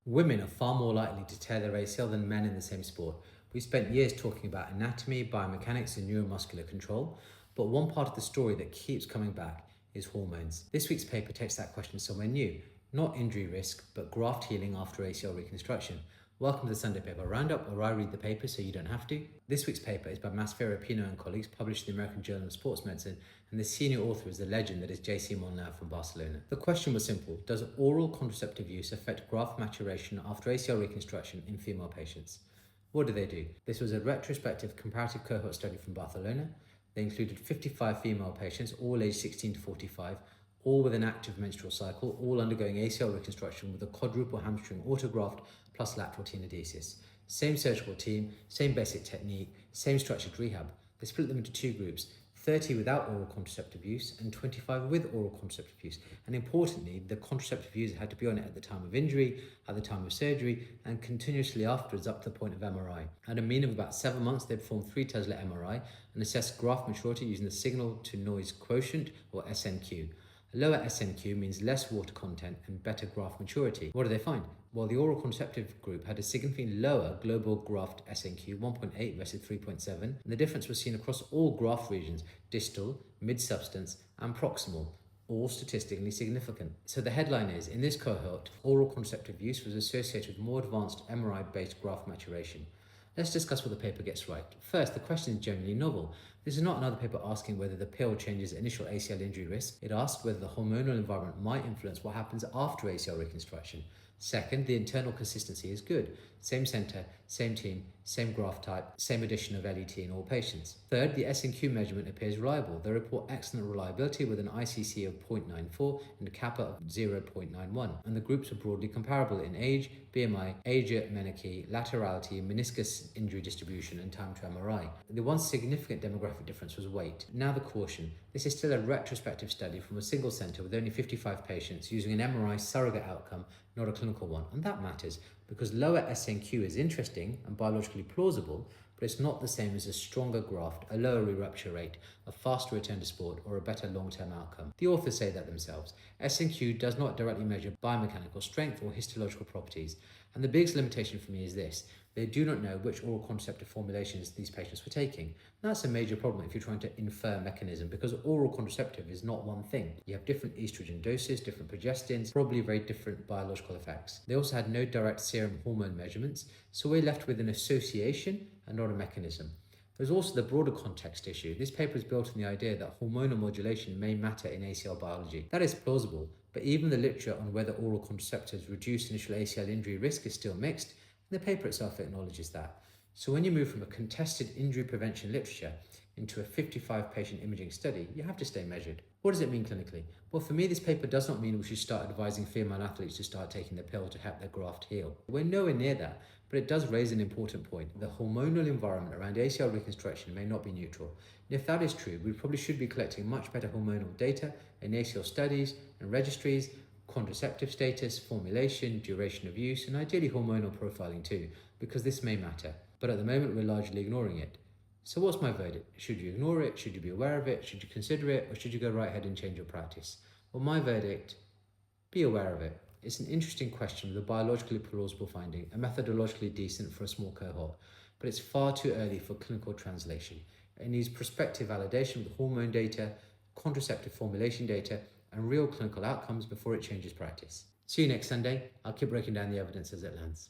Women are far more likely to tear their ACL than men in the same sport. We've spent years talking about anatomy, biomechanics, and neuromuscular control, but one part of the story that keeps coming back is hormones. This week's paper takes that question somewhere new, not injury risk, but graft healing after ACL reconstruction. Welcome to the Sunday Paper Roundup, where I read the paper so you don't have to. This week's paper is by Masfero Pino and colleagues, published in the American Journal of Sports Medicine, and the senior author is the legend that is JC Monlau from Barcelona. The question was simple: does oral contraceptive use affect graft maturation after ACL reconstruction in female patients? What did they do? This was a retrospective comparative cohort study from Barcelona. They included 55 female patients, all aged 16 to 45, all with an active menstrual cycle, all undergoing ACL reconstruction with a quadruple hamstring autograft plus lateral tenodesis. Same surgical team, same basic technique, same structured rehab. They split them into two groups, 30 without oral contraceptive use and 25 with oral contraceptive use. And importantly, the contraceptive user had to be on it at the time of injury, at the time of surgery, and continuously afterwards up to the point of MRI. At a mean of about 7 months, they performed 3 Tesla MRI and assessed graft maturity using the signal to noise quotient, or SNQ. A lower SNQ means less water content and better graft maturity. What did they find? Well, the oral contraceptive group had a significantly lower global graft SNQ, 1.8 versus 3.7, and the difference was seen across all graft regions, distal, mid-substance, and proximal, all statistically significant. So the headline is, in this cohort, oral contraceptive use was associated with more advanced MRI-based graft maturation. Let's discuss what the paper gets right. First, the question is generally novel. This is not another paper asking whether the pill changes initial ACL injury risk. It asks whether the hormonal environment might influence what happens after ACL reconstruction. Second, the internal consistency is good. Same center, same team, same graft type, same addition of LET in all patients. Third, the SNQ measurement appears reliable. They report excellent reliability with an ICC of 0.94 and a kappa of 0.91. And the groups are broadly comparable in age, BMI, age at menarche, laterality, meniscus injury distribution, and time to MRI. The one significant demographic difference was weight. Now the caution. This is still a retrospective study from a single center with only 55 patients using an MRI surrogate outcome, not a clinical one. And that matters because lower SNQ is interesting and biologically plausible, but it's not the same as a stronger graft, a lower re-rupture rate, a faster return to sport, or a better long-term outcome. The authors say that themselves. SNQ does not directly measure biomechanical strength or histological properties. And the biggest limitation for me is this: they do not know which oral contraceptive formulations these patients were taking. And that's a major problem if you're trying to infer mechanism, because oral contraceptive is not one thing. You have different estrogen doses, different progestins, probably very different biological effects. They also had no direct serum hormone measurements, so we're left with an association and not a mechanism. There's also the broader context issue. This paper is built on the idea that hormonal modulation may matter in ACL biology. That is plausible, but even the literature on whether oral contraceptives reduce initial ACL injury risk is still mixed, and the paper itself acknowledges that. So when you move from a contested injury prevention literature into a 55 patient imaging study, you have to stay measured. What does it mean clinically? Well, for me, this paper does not mean we should start advising female athletes to start taking the pill to help their graft heal. We're nowhere near that, but it does raise an important point. The hormonal environment around ACL reconstruction may not be neutral. And if that is true, we probably should be collecting much better hormonal data in ACL studies and registries, contraceptive status, formulation, duration of use, and ideally hormonal profiling too, because this may matter. But at the moment, we're largely ignoring it. So what's my verdict? Should you ignore it? Should you be aware of it? Should you consider it? Or should you go right ahead and change your practice? Well, my verdict: be aware of it. It's an interesting question with a biologically plausible finding, and methodologically decent for a small cohort, but it's far too early for clinical translation. It needs prospective validation with hormone data, contraceptive formulation data, and real clinical outcomes before it changes practice. See you next Sunday. I'll keep breaking down the evidence as it lands.